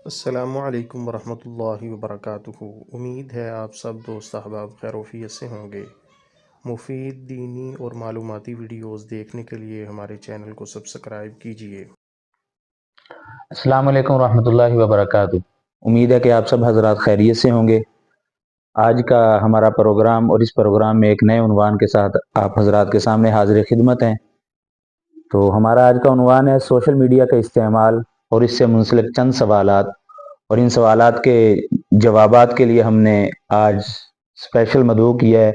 السلام علیکم ورحمۃ اللہ وبرکاتہ۔ امید ہے آپ سب دوست احباب خیر وفیت سے ہوں گے۔ مفید دینی اور معلوماتی ویڈیوز دیکھنے کے لیے ہمارے چینل کو سبسکرائب کیجیے۔ السلام علیکم ورحمۃ اللہ وبرکاتہ۔ امید ہے کہ آپ سب حضرات خیریت سے ہوں گے۔ آج کا ہمارا پروگرام اور اس پروگرام میں ایک نئے عنوان کے ساتھ آپ حضرات کے سامنے حاضر خدمت ہیں۔ تو ہمارا آج کا عنوان ہے سوشل میڈیا کا استعمال اور اس سے منسلک چند سوالات، اور ان سوالات کے جوابات کے لیے ہم نے آج اسپیشل مدعو کیا ہے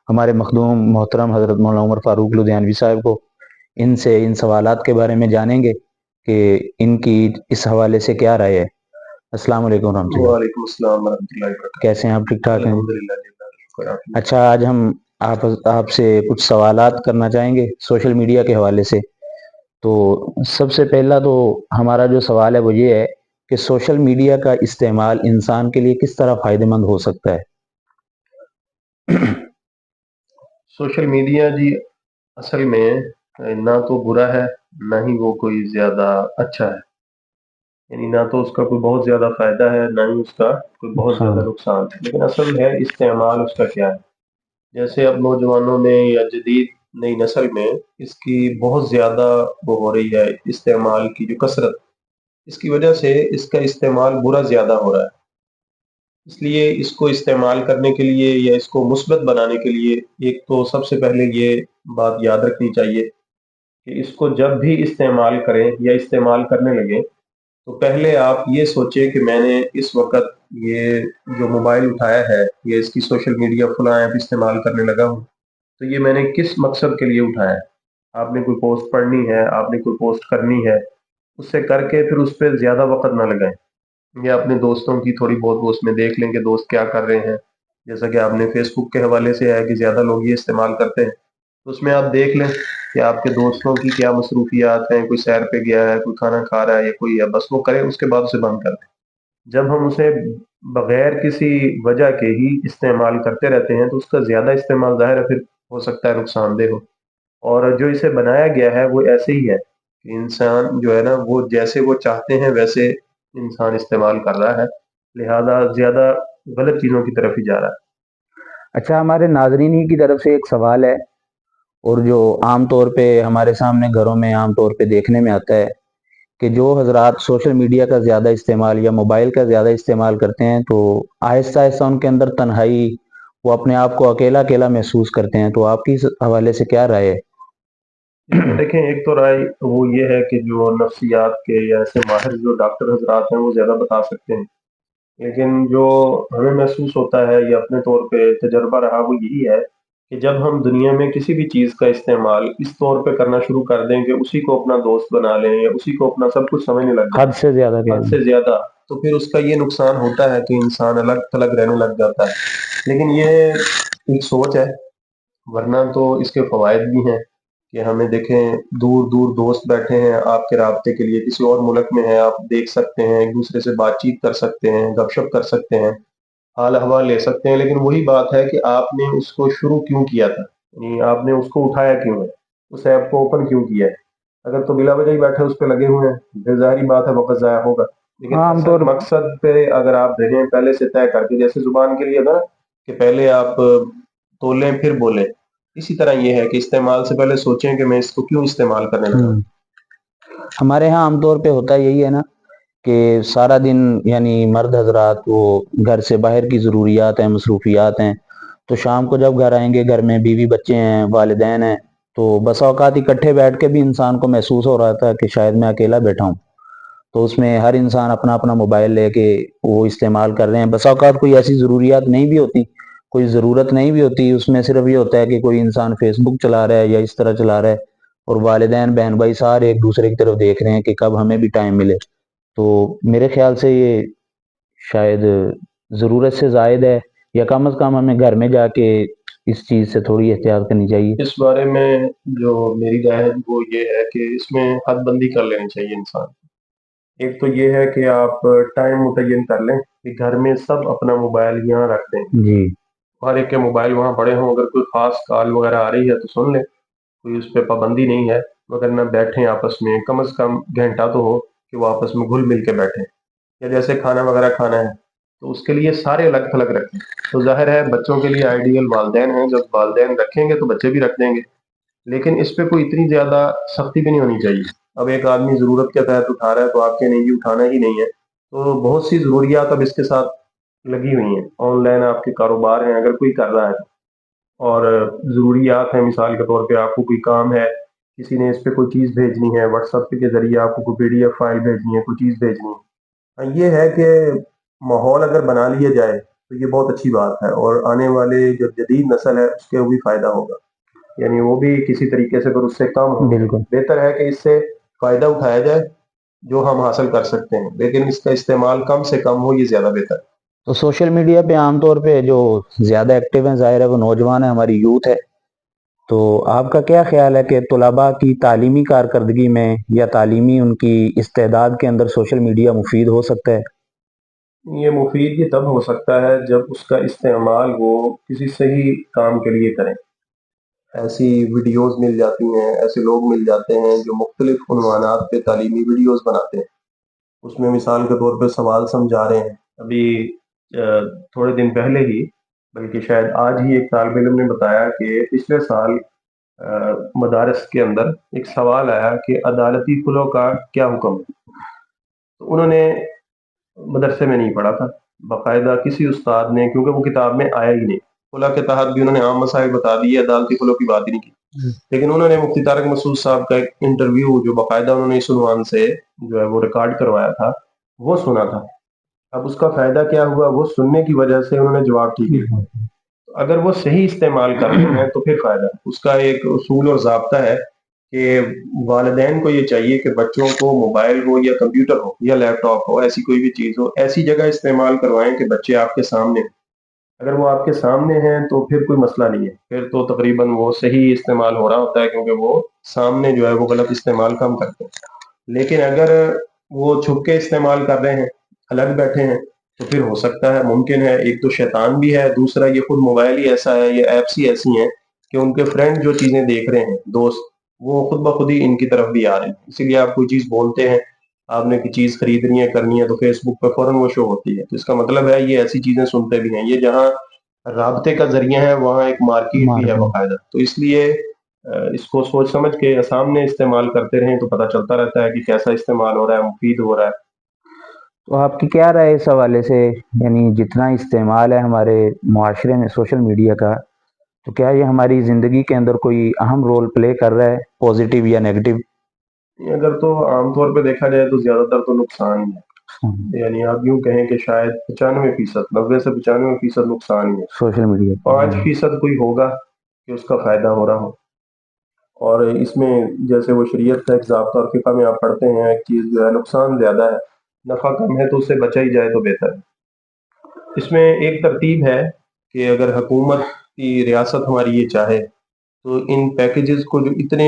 ہمارے مخدوم محترم حضرت مولانا عمر فاروق لدھیانوی صاحب کو۔ ان سے ان سوالات کے بارے میں جانیں گے کہ ان کی اس حوالے سے کیا رائے ہے۔ السلام علیکم ورحمۃ اللہ۔ وعلیکم السلام ورحمۃ اللہ وبرکاتہ۔ کیسے ہیں آپ؟ ٹھیک ٹھاک ہیں؟ الحمدللہ جی، اللہ کا شکر ہے۔ اچھا، آج ہم آپ سے کچھ سوالات کرنا چاہیں گے سوشل میڈیا کے حوالے سے۔ تو سب سے پہلا تو ہمارا جو سوال ہے وہ یہ ہے کہ سوشل میڈیا کا استعمال انسان کے لیے کس طرح فائدہ مند ہو سکتا ہے؟ سوشل میڈیا جی اصل میں نہ تو برا ہے نہ ہی وہ کوئی زیادہ اچھا ہے، یعنی نہ تو اس کا کوئی بہت زیادہ فائدہ ہے نہ ہی اس کا کوئی بہت زیادہ نقصان ہے، لیکن اصل ہے استعمال اس کا کیا ہے۔ جیسے اب نوجوانوں میں یا جدید نئی نسل میں اس کی بہت زیادہ وہ ہو رہی ہے، استعمال کی جو کثرت، اس کی وجہ سے اس کا استعمال برا زیادہ ہو رہا ہے۔ اس لیے اس کو استعمال کرنے کے لیے یا اس کو مثبت بنانے کے لیے ایک تو سب سے پہلے یہ بات یاد رکھنی چاہیے کہ اس کو جب بھی استعمال کریں یا استعمال کرنے لگیں تو پہلے آپ یہ سوچیں کہ میں نے اس وقت یہ جو موبائل اٹھایا ہے یا اس کی سوشل میڈیا فلاں ایپ استعمال کرنے لگا ہوں تو یہ میں نے کس مقصد کے لیے اٹھایا ہے۔ آپ نے کوئی پوسٹ پڑھنی ہے، آپ نے کوئی پوسٹ کرنی ہے، اس سے کر کے پھر اس پہ زیادہ وقت نہ لگائیں، یا اپنے دوستوں کی تھوڑی بہت وہ اس میں دیکھ لیں کہ دوست کیا کر رہے ہیں۔ جیسا کہ آپ نے فیس بک کے حوالے سے ہے کہ زیادہ لوگ یہ استعمال کرتے ہیں، تو اس میں آپ دیکھ لیں کہ آپ کے دوستوں کی کیا مصروفیات ہیں، کوئی سیر پہ گیا ہے، کوئی کھانا کھا رہا ہے یا کوئی ہے، بس وہ کریں، اس کے بعد اسے بند کر دیں۔ جب ہم اسے بغیر کسی وجہ کے ہی استعمال کرتے رہتے ہیں تو اس کا زیادہ استعمال ظاہر ہے پھر ہو سکتا ہے نقصان دہ ہو، اور جو اسے بنایا گیا ہے وہ ایسے ہی ہے کہ انسان جو ہے نا وہ جیسے وہ چاہتے ہیں ویسے انسان استعمال کر رہا ہے، لہذا زیادہ غلط چیزوں کی طرف ہی جا رہا ہے۔ اچھا، ہمارے ناظرین ہی کی طرف سے ایک سوال ہے، اور جو عام طور پہ ہمارے سامنے گھروں میں عام طور پہ دیکھنے میں آتا ہے کہ جو حضرات سوشل میڈیا کا زیادہ استعمال یا موبائل کا زیادہ استعمال کرتے ہیں تو آہستہ آہستہ ان کے اندر تنہائی، وہ اپنے آپ کو اکیلا اکیلا محسوس کرتے ہیں۔ تو آپ کی اس حوالے سے کیا رائے ہے؟ دیکھیں، ایک تو رائے وہ یہ ہے کہ جو نفسیات کے یا ایسے ماہر جو ڈاکٹر حضرات ہیں وہ زیادہ بتا سکتے ہیں، لیکن جو ہمیں محسوس ہوتا ہے یا اپنے طور پہ تجربہ رہا وہ یہی ہے کہ جب ہم دنیا میں کسی بھی چیز کا استعمال اس طور پہ کرنا شروع کر دیں کہ اسی کو اپنا دوست بنا لیں یا اسی کو اپنا سب کچھ سمجھنے لگ جائیں حد سے زیادہ حد سے زیادہ، تو پھر اس کا یہ نقصان ہوتا ہے کہ انسان الگ تھلگ رہنے لگ جاتا ہے۔ لیکن یہ ایک سوچ ہے، ورنہ تو اس کے فوائد بھی ہیں کہ ہمیں دیکھیں دور دور دوست بیٹھے ہیں آپ کے رابطے کے لیے، کسی اور ملک میں ہیں، آپ دیکھ سکتے ہیں، ایک دوسرے سے بات چیت کر سکتے ہیں، گپ شپ کر سکتے ہیں، حال احوال لے سکتے ہیں، لیکن وہی بات ہے کہ آپ نے اس کو شروع کیوں کیا تھا، یعنی آپ نے اس کو اٹھایا کیوں ہے، اس ایپ کو اوپن کیوں کیا ہے۔ اگر تو بلا وجہ ہی بیٹھے اس پہ لگے ہوئے ہیں پھر ظاہری بات ہے وقت ضائع ہوگا، لیکن عام اصل طور مقصد پہ اگر آپ دھیرے پہلے سے طے کر کے، جیسے زبان کے لیے نا کہ پہلے آپ تولیں پھر بولیں، اسی طرح یہ ہے کہ استعمال سے پہلے سوچیں کہ میں اس کو کیوں استعمال کرنے لگا۔ ہمارے ہاں عام طور پہ ہوتا یہی ہے نا کہ سارا دن یعنی مرد حضرات وہ گھر سے باہر کی ضروریات ہیں، مصروفیات ہیں، تو شام کو جب گھر آئیں گے گھر میں بیوی بچے ہیں، والدین ہیں، تو بس اوقات اکٹھے بیٹھ کے بھی انسان کو محسوس ہو رہا تھا کہ شاید میں اکیلا بیٹھا ہوں۔ تو اس میں ہر انسان اپنا اپنا موبائل لے کے وہ استعمال کر رہے ہیں۔ بس اوقات کوئی ایسی ضروریات نہیں بھی ہوتی، کوئی ضرورت نہیں بھی ہوتی، اس میں صرف یہ ہوتا ہے کہ کوئی انسان فیس بک چلا رہا ہے یا اس طرح چلا رہا ہے، اور والدین بہن بھائی سارے ایک دوسرے کی طرف دیکھ رہے ہیں کہ کب ہمیں بھی ٹائم ملے۔ تو میرے خیال سے یہ شاید ضرورت سے زائد ہے، یا کم از کم ہمیں گھر میں جا کے اس چیز سے تھوڑی احتیاط کرنی چاہیے۔ اس بارے میں جو میری رائے ہے وہ یہ ہے کہ اس میں حد بندی کر لینی چاہیے انسان۔ ایک تو یہ ہے کہ آپ ٹائم متعین کر لیں کہ گھر میں سب اپنا موبائل یہاں رکھ دیں، جی، ہر ایک کے موبائل وہاں پڑے ہوں، اگر کوئی خاص کال وغیرہ آ رہی ہے تو سن لیں، کوئی اس پہ پابندی نہیں ہے، مگر نہ بیٹھیں آپس میں، کم از کم گھنٹہ تو ہو کہ وہ آپس میں گھل مل کے بیٹھیں۔ یا جیسے کھانا وغیرہ کھانا ہے تو اس کے لیے سارے الگ تھلگ رکھیں. تو ظاہر ہے بچوں کے لیے آئیڈیل والدین ہیں، جب والدین رکھیں گے تو بچے بھی رکھ دیں گے، لیکن اس پہ کوئی اتنی زیادہ سختی بھی نہیں ہونی چاہیے. اب ایک آدمی ضرورت کے تحت اٹھا رہا ہے تو آپ کے نہیں، اٹھانا ہی نہیں ہے. تو بہت سی ضروریات اب اس کے ساتھ لگی ہوئی ہیں. آن لائن آپ کے کاروبار ہیں اگر کوئی کر رہا ہے، اور ضروریات ہیں، مثال کے طور پہ آپ کو کوئی کام ہے، کسی نے اس پہ کوئی چیز بھیجنی ہے، واٹس ایپ کے ذریعے آپ کو کوئی PDF فائل بھیجنی ہے، کوئی چیز بھیجنی ہے. یہ ہے کہ ماحول اگر بنا لیا جائے تو یہ بہت اچھی بات ہے، اور آنے والے جو جدید نسل ہے اس کے بھی فائدہ ہوگا. یعنی وہ بھی کسی طریقے سے اگر اس سے کم ہو، بالکل. بہتر ہے کہ اس سے فائدہ اٹھایا جائے جو ہم حاصل کر سکتے ہیں، لیکن اس کا استعمال کم سے کم ہو، یہ زیادہ بہتر ہے. تو سوشل میڈیا پہ عام طور پہ جو زیادہ ایکٹیو ہیں ظاہر ہے وہ نوجوان ہیں، ہماری یوتھ ہے. تو آپ کا کیا خیال ہے کہ طلباء کی تعلیمی کارکردگی میں یا تعلیمی ان کی استعداد کے اندر سوشل میڈیا مفید ہو سکتا ہے؟ یہ مفید یہ تب ہو سکتا ہے جب اس کا استعمال وہ کسی صحیح کام کے لیے کریں. ایسی ویڈیوز مل جاتی ہیں، ایسے لوگ مل جاتے ہیں جو مختلف عنوانات پہ تعلیمی ویڈیوز بناتے ہیں. اس میں مثال کے طور پہ سوال سمجھا رہے ہیں. ابھی تھوڑے دن پہلے ہی، بلکہ شاید آج ہی، ایک طالب علم نے بتایا کہ پچھلے سال مدارس کے اندر ایک سوال آیا کہ عدالتی پلوں کا کیا حکم ہے. تو انہوں نے مدرسے میں نہیں پڑھا تھا، باقاعدہ کسی استاد نے، کیونکہ وہ کتاب میں آیا ہی نہیں. پلہ کے تحت بھی انہوں نے عام مسائل بتا دیے، عدالتی پلوں کی بات ہی نہیں کی. لیکن انہوں نے مفتی طارق مسعود صاحب کا ایک انٹرویو جو باقاعدہ انہوں نے اس عنوان سے جو ہے وہ ریکارڈ کروایا تھا، وہ سنا تھا. اب اس کا فائدہ کیا ہوا، وہ سننے کی وجہ سے انہوں نے جواب ٹھیک لکھا. اگر وہ صحیح استعمال کر رہے ہیں تو پھر فائدہ ہے. اس کا ایک اصول اور ضابطہ ہے کہ والدین کو یہ چاہیے کہ بچوں کو موبائل ہو یا کمپیوٹر ہو یا لیپ ٹاپ ہو، ایسی کوئی بھی چیز ہو، ایسی جگہ استعمال کروائیں کہ بچے آپ کے سامنے ہیں. اگر وہ آپ کے سامنے ہیں تو پھر کوئی مسئلہ نہیں ہے، پھر تو تقریباً وہ صحیح استعمال ہو رہا ہوتا ہے، کیونکہ وہ سامنے جو ہے وہ غلط استعمال کم کرتے ہیں. لیکن اگر وہ چھپ کے استعمال کر رہے ہیں، الگ بیٹھے ہیں، تو پھر ہو سکتا ہے، ممکن ہے، ایک تو شیطان بھی ہے، دوسرا یہ خود موبائل ہی ایسا ہے، یہ ایپس ہی ایسی ہیں کہ ان کے فرینڈ جو چیزیں دیکھ رہے ہیں، دوست، وہ خود بخود ہی ان کی طرف بھی آ رہے ہیں. اسی لیے آپ کوئی چیز بولتے ہیں، آپ نے کوئی چیز خریدنی ہے، کرنی ہے، تو فیس بک پہ فوراً وہ شو ہوتی ہے. تو اس کا مطلب ہے یہ ایسی چیزیں سنتے بھی ہیں. یہ جہاں رابطے کا ذریعہ ہے وہاں ایک مارکیٹ بھی ہے باقاعدہ. تو اس لیے اس کو سوچ سمجھ کے سامنے استعمال کرتے رہیں تو پتہ چلتا رہتا ہے کہ کیسا استعمال ہو رہا ہے، مفید ہو رہا ہے. تو آپ کی کیا رائے اس حوالے سے، یعنی جتنا استعمال ہے ہمارے معاشرے میں سوشل میڈیا کا، تو کیا یہ ہماری زندگی کے اندر کوئی اہم رول پلے کر رہا ہے، پازیٹیو یا نیگیٹو؟ اگر تو عام طور پہ دیکھا جائے تو زیادہ تر تو نقصان ہی ہے. یعنی آپ یوں کہیں کہ شاید 95%، 90 سے 95% نقصان ہی ہے. سوشل میڈیا 5% کوئی ہوگا کہ اس کا فائدہ ہو رہا ہو. اور اس میں جیسے وہ شریعت کا ایک ضابطہ اور فقہ میں آپ پڑھتے ہیں، ایک چیز جو ہے نقصان زیادہ ہے، نفع کم ہے، تو اس سے بچا ہی جائے تو بہتر ہے. اس میں ایک ترتیب ہے کہ اگر حکومت کی ریاست ہماری یہ چاہے تو ان پیکیجز کو، جو اتنے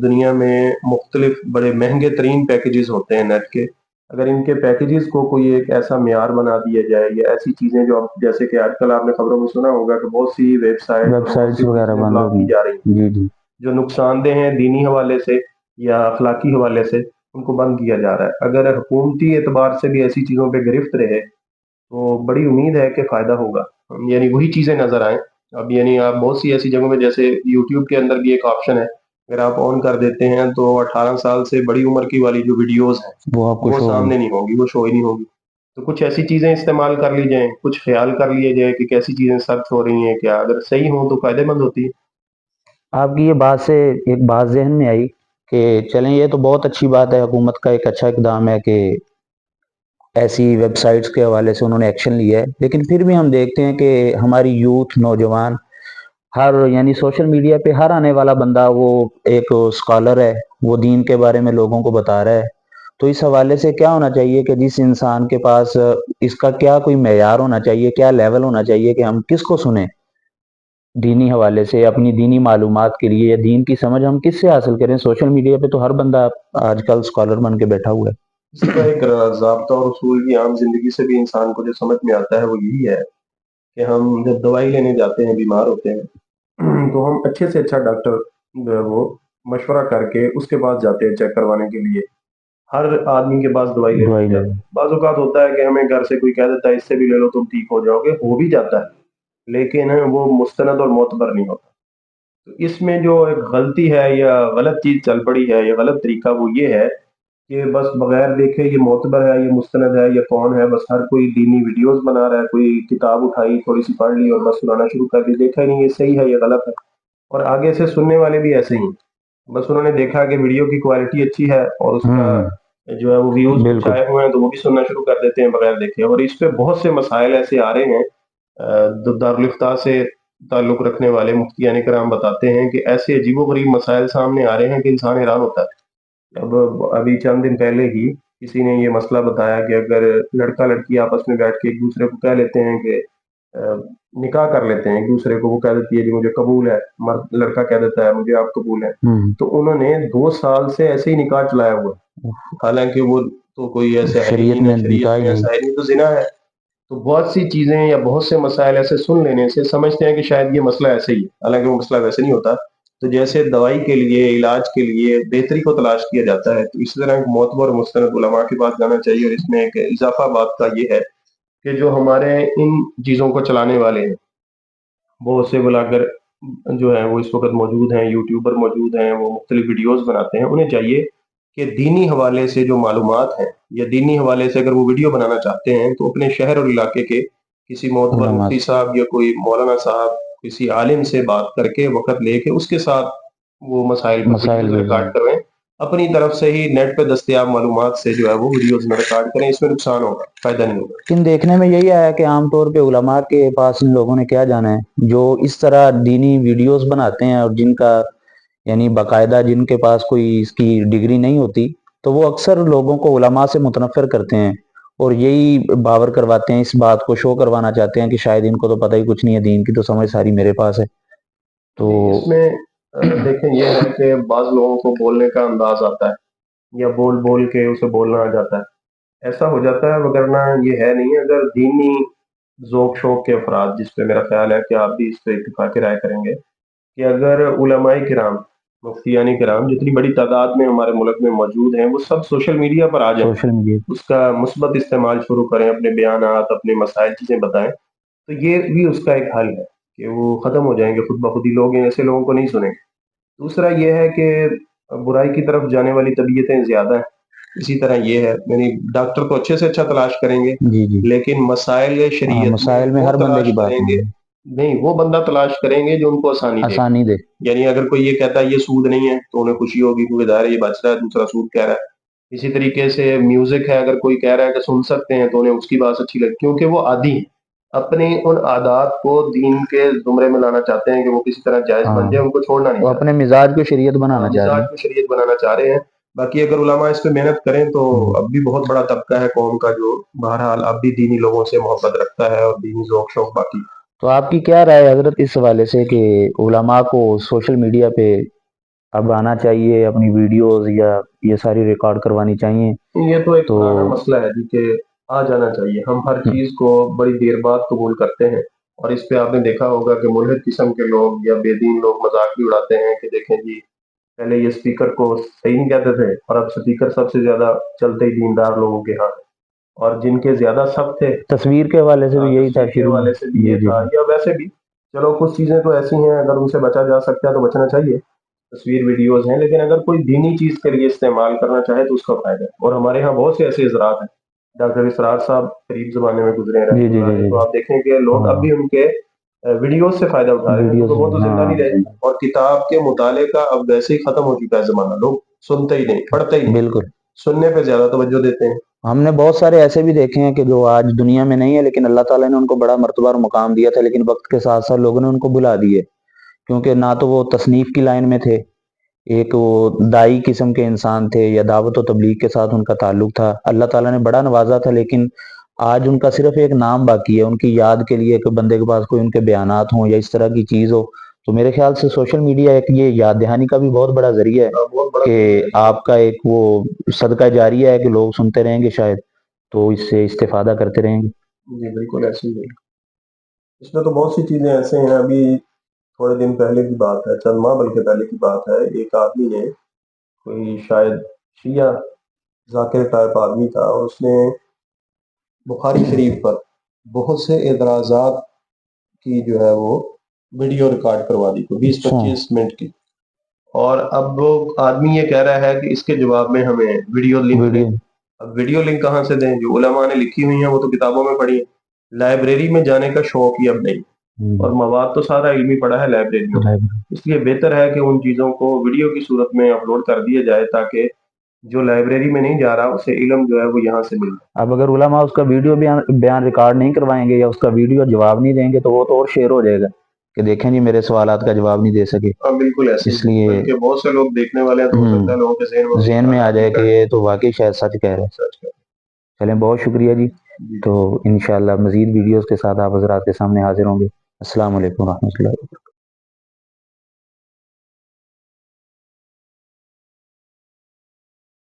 دنیا میں مختلف بڑے مہنگے ترین پیکیجز ہوتے ہیں نیٹ کے، اگر ان کے پیکیجز کو کوئی ایک ایسا معیار بنا دیا جائے، یا ایسی چیزیں جو جیسے کہ آج کل آپ نے خبروں میں سنا ہوگا کہ بہت سی ویب سائٹس وغیرہ بند ہو بلاک کی گئی. جا رہی ہیں جی جی. جو نقصان دہ ہیں دینی حوالے سے یا اخلاقی حوالے سے، ان کو بند کیا جا رہا ہے. اگر حکومتی اعتبار سے بھی ایسی چیزوں پہ گرفت رہے تو بڑی امید ہے کہ فائدہ ہوگا. یعنی وہی چیزیں نظر آئیں. اب یعنی آپ بہت سی ایسی جگہوں میں، جیسے یوٹیوب کے اندر بھی ایک آپشن ہے، اگر آپ آن کر دیتے ہیں تو 18 سال سے بڑی عمر کی والی جو ویڈیوز ہیں وہ آپ کو وہ سامنے نہیں ہوگی، وہ شو ہی نہیں ہوگی. تو کچھ ایسی چیزیں استعمال کر لی جائیں، کچھ خیال کر لیے جائے کہ کیسی چیزیں سخت ہو رہی ہیں، کیا اگر صحیح ہوں تو فائدہ مند ہوتی ہے. آپ کی یہ بات سے ایک بات ذہن میں آئی کہ چلیں یہ تو بہت اچھی بات ہے، حکومت کا ایک اچھا اقدام ہے کہ ایسی ویب سائٹس کے حوالے سے انہوں نے ایکشن لیا ہے. لیکن پھر بھی ہم دیکھتے ہیں کہ ہماری یوتھ، نوجوان، یعنی سوشل میڈیا پہ ہر آنے والا بندہ وہ ایک اسکالر ہے، وہ دین کے بارے میں لوگوں کو بتا رہا ہے. تو اس حوالے سے کیا ہونا چاہیے کہ جس انسان کے پاس اس کا کیا کوئی معیار ہونا چاہیے، کیا لیول ہونا چاہیے کہ ہم کس کو سنیں دینی حوالے سے، اپنی دینی معلومات کے لیے، یا دین کی سمجھ ہم کس سے حاصل کریں؟ سوشل میڈیا پہ تو ہر بندہ آج کل اسکالر بن کے بیٹھا ہوا ہے. اس کا ایک ضابطہ اور اصول کی عام زندگی سے بھی انسان کو جو سمجھ میں آتا ہے وہ یہی ہے کہ ہم جب دوائی لینے جاتے ہیں، بیمار ہوتے ہیں، تو ہم اچھے سے اچھا ڈاکٹر جو ہے وہ مشورہ کر کے اس کے پاس جاتے ہیں چیک کروانے کے لیے. ہر آدمی کے پاس دوائی لے دوائی لی لے جاتی ہے. بعض اوقات ہوتا ہے کہ ہمیں گھر سے کوئی کہہ دیتا ہے اس سے بھی لے لو تم ٹھیک ہو جاؤ گے، ہو بھی جاتا ہے لیکن وہ مستند اور معتبر نہیں ہوتا. تو اس میں جو ایک غلطی ہے یا غلط چیز چل پڑی ہے یا غلط طریقہ وہ یہ ہے کہ بس بغیر دیکھے یہ معتبر ہے، یہ مستند ہے، یہ کون ہے، بس ہر کوئی دینی ویڈیوز بنا رہا ہے، کوئی کتاب اٹھائی تھوڑی سی پڑھ لی اور بس سنانا شروع کر دی، دیکھا ہی نہیں یہ صحیح ہے یہ غلط ہے. اور آگے سے سننے والے بھی ایسے ہی ہیں، بس انہوں نے دیکھا کہ ویڈیو کی کوالٹی اچھی ہے اور اس کا جو ہے وہ ویوز کچھ بالکل آئے ہوئے ہیں تو وہ بھی سننا شروع کر دیتے ہیں بغیر دیکھے. اور اس پہ بہت سے مسائل ایسے آ رہے ہیں، دارالفتہ سے تعلق رکھنے والے مفتیان کرام بتاتے ہیں کہ ایسے عجیب و غریب مسائل سامنے آ رہے ہیں کہ انسان حیران ہوتا ہے. ابھی چند دن پہلے ہی کسی نے یہ مسئلہ بتایا کہ اگر لڑکا لڑکی آپس میں بیٹھ کے ایک دوسرے کو کہہ لیتے ہیں کہ نکاح کر لیتے ہیں ایک دوسرے کو، وہ کہہ دیتی ہے کہ مجھے قبول ہے، مرد لڑکا کہہ دیتا ہے مجھے آپ قبول ہے، تو انہوں نے 2 سال سے ایسے ہی نکاح چلایا ہوا ہے، حالانکہ وہ تو کوئی ایسا ہے ہی شریعت نہیں، میں نہ شریعت نکاح میں ہی نہیں. ایسا ہے نہیں، تو زنا ہے. تو بہت سی چیزیں یا بہت سے مسائل ایسے سن لینے سے سمجھتے ہیں کہ شاید یہ مسئلہ ایسے ہی ہے، حالانکہ وہ مسئلہ ویسے نہیں ہوتا. تو جیسے دوائی کے لیے، علاج کے لیے بہتری کو تلاش کیا جاتا ہے، تو اسی طرح ایک معتبر اور مستند علماء کے پاس جانا چاہیے. اور اس میں ایک اضافہ بات کا یہ ہے کہ جو ہمارے ان چیزوں کو چلانے والے ہیں، بہت سے بلاگر جو ہیں وہ اس وقت موجود ہیں، یوٹیوبر موجود ہیں، وہ مختلف ویڈیوز بناتے ہیں، انہیں چاہیے کہ دینی حوالے سے جو معلومات ہیں یا دینی حوالے سے اگر وہ ویڈیو بنانا چاہتے ہیں تو اپنے شہر اور علاقے کے کسی معتبر علماء مفتی صاحب یا کوئی مولانا صاحب کسی عالم سے بات کر کے وقت لے کے اس کے ساتھ وہ مسائل پر مسائل ویڈیوز بھیجیں. ریکارڈ کرویں. اپنی طرف سے ہی نیٹ پہ دستیاب معلومات سے جو ہے وہ ویڈیوز میں ریکارڈ کریں، اس میں نقصان ہوگا، فائدہ نہیں ہوگا. لیکن دیکھنے میں یہی آیا کہ عام طور پہ علماء کے پاس ان لوگوں نے کیا جانا ہے جو اس طرح دینی ویڈیوز بناتے ہیں اور جن کا یعنی باقاعدہ جن کے پاس کوئی اس کی ڈگری نہیں ہوتی، تو وہ اکثر لوگوں کو علماء سے متنفر کرتے ہیں اور یہی باور کرواتے ہیں، اس بات کو شو کروانا چاہتے ہیں کہ شاید ان کو تو پتہ ہی کچھ نہیں ہے، دین کی تو سمجھ ساری میرے پاس ہے. تو جی اس میں دیکھیں یہ ہے کہ بعض لوگوں کو بولنے کا انداز آتا ہے یا بول بول کے اسے بولنا آ جاتا ہے، ایسا ہو جاتا ہے، وگرنہ یہ ہے نہیں. اگر دینی ذوق شوق کے افراد، جس پہ میرا خیال ہے کہ آپ بھی اس پہ اتفاق رائے کریں گے، کہ اگر علماء کرام، مفتیان کرام جتنی بڑی تعداد میں ہمارے ملک میں موجود ہیں، وہ سب سوشل میڈیا پر آ جائیں، سوشل میڈیا اس کا مثبت استعمال شروع کریں، اپنے بیانات، اپنے مسائل چیزیں بتائیں، تو یہ بھی اس کا ایک حل ہے کہ وہ ختم ہو جائیں گے خود بخود ہی. لوگ ہیں ایسے لوگوں کو نہیں سنیں گے. دوسرا یہ ہے کہ برائی کی طرف جانے والی طبیعتیں زیادہ ہیں. اسی طرح یہ ہے، یعنی ڈاکٹر تو اچھے سے اچھا تلاش کریں گے جی جی لیکن مسائل شریعت میں مسائل وہ ہر بندے تلاش کی بات کریں گے، نہیں نہیں وہ بندہ تلاش کریں گے جو ان کو آسانی دے. آسانی دے. یعنی اگر کوئی یہ کہتا ہے یہ سود نہیں ہے تو انہیں خوشی ہوگی کیونکہ ظاہر ہے یہ بچ رہا ہے، دوسرا سود کہہ رہا ہے. اسی طریقے سے میوزک ہے، اگر کوئی کہہ رہا ہے کہ سن سکتے ہیں تو انہیں اس کی بات اچھی لگتی، کیونکہ وہ عادی ہیں، اپنی ان عادات کو دین کے زمرے میں لانا چاہتے ہیں کہ وہ کسی طرح جائز بن جائے، ان کو چھوڑنا نہیں وہ چاہتے. اپنے مزاج کو شریعت بنانا چاہ رہے مزاج کو شریعت بنانا چاہ رہے ہیں. باقی اگر علماء اس پہ محنت کریں تو ہیں. اب بھی بہت بڑا طبقہ ہے قوم کا جو بہرحال اب بھی دینی لوگوں سے محبت رکھتا ہے اور دینی ذوق شوق باقی. تو آپ کی کیا رائے ہے حضرت اس حوالے سے کہ علماء کو سوشل میڈیا پہ اب آنا چاہیے، اپنی ویڈیوز یا یہ ساری ریکارڈ کروانی چاہیے؟ یہ تو ایک تو پرانا مسئلہ ہے جی کہ آ جانا چاہیے. ہم ہر چیز کو بڑی دیر بعد قبول کرتے ہیں، اور اس پہ آپ نے دیکھا ہوگا کہ ملحد قسم کے لوگ یا بے دین لوگ مذاق بھی اڑاتے ہیں کہ دیکھیں جی پہلے یہ اسپیکر کو صحیح نہیں کہتے تھے اور اب اسپیکر سب سے زیادہ چلتے ہی دیندار لوگوں کے ہاں ہیں. اور جن کے زیادہ سخت تھے، تصویر کے حوالے سے بھی یہی تھا تصویر کے شروع میں. حوالے سے بھی جی یہ جی تھا، یا ویسے بھی چلو کچھ چیزیں تو ایسی ہیں اگر ان سے بچا جا سکتا ہے تو بچنا چاہیے، تصویر ویڈیوز ہیں، لیکن اگر کوئی دینی چیز کے لیے استعمال کرنا چاہے تو اس کا فائدہ ہے. اور ہمارے ہاں بہت سے ایسے حضرات ہیں، ڈاکٹر اسرار صاحب قریب زمانے میں گزرے ہیں جی رحمۃ جی اللہ جی علیہ، جی تو آپ دیکھیں کہ لوگ اب بھی ان کے ویڈیوز سے فائدہ اٹھا رہے ہیں ویڈیوز. کیونکہ وہ تو زندہ نہیں رہے. ہاں اور کتاب کے مطالعے کا اب ویسے ہی ختم ہو چکا ہے زمانہ، لوگ سنتے ہی نہیں، پڑھتے ہی نہیں، بالکل. سننے پہ زیادہ توجہ دیتے ہیں. ہم نے بہت سارے ایسے بھی دیکھے ہیں کہ جو آج دنیا میں نہیں ہے لیکن اللہ تعالیٰ نے ان کو بڑا مرتبہ اور مقام دیا تھا، لیکن وقت کے ساتھ ساتھ لوگوں نے ان کو بھلا دیے، کیونکہ نہ تو وہ تصنیف کی لائن میں تھے، ایک وہ دائی قسم کے انسان تھے یا دعوت و تبلیغ کے ساتھ ان کا تعلق تھا. اللہ تعالیٰ نے بڑا نوازا تھا، لیکن آج ان کا صرف ایک نام باقی ہے، ان کی یاد کے لیے کہ بندے کے پاس کوئی ان کے بیانات ہوں یا اس طرح کی چیز ہو. تو میرے خیال سے سوشل میڈیا ایک یہ یاد دہانی کا بھی بہت بڑا ذریعہ ہے بہت بڑا کہ ذریعہ ہے. آپ کا ایک وہ صدقہ جاریہ ہے کہ لوگ سنتے رہیں گے شاید تو اس سے استفادہ کرتے رہیں گے. جی بالکل ایسے ہی ہے. اس میں تو بہت سی چیزیں ایسے ہیں. ابھی تھوڑے دن پہلے کی بات ہے، چند ماہ بلکہ پہلے کی بات ہے، ایک آدمی نے کوئی شاید شیعہ ذاکر ٹائپ آدمی تھا، اور اس نے بخاری شریف پر بہت سے اعتراضات کی جو ہے وہ ویڈیو ریکارڈ کروا دی کو 20-25 منٹ کی، اور اب وہ آدمی یہ کہہ رہا ہے کہ اس کے جواب میں ہمیں ویڈیو لنک دیں۔ اب ویڈیو لنک کہاں سے دیں؟ جو علماء نے لکھی ہوئی ہیں وہ تو کتابوں میں پڑھی ہیں، لائبریری میں جانے کا شوق ہی اب نہیں، اور مواد تو سارا علمی پڑا ہے لائبریریوں میں، اس لیے بہتر ہے کہ ان چیزوں کو ویڈیو کی صورت میں اپلوڈ کر دیا جائے تاکہ جو لائبریری میں نہیں جا رہا اسے علم جو ہے وہ یہاں سے مل جائے۔ اب اگر علماء اس کا ویڈیو بیان ریکارڈ نہیں کروائیں گے یا اس کا ویڈیو جواب نہیں دیں گے تو وہ تو اور شیئر ہو جائے گا کہ دیکھیں جی میرے سوالات کا جواب نہیں دے سکے۔ بالکل ایسے اس لیے بلکہ بہت سے لوگ دیکھنے والے ہیں تو ہو سکتا ہے لوگوں کے ذہن میں آ جائے کہ یہ تو واقعی شاید سچ کہہ رہے ہیں۔ چلیں بہت شکریہ جی، تو انشاءاللہ مزید ویڈیوز کے ساتھ آپ حضرات کے سامنے حاضر ہوں گے۔ السلام علیکم ورحمۃ اللہ۔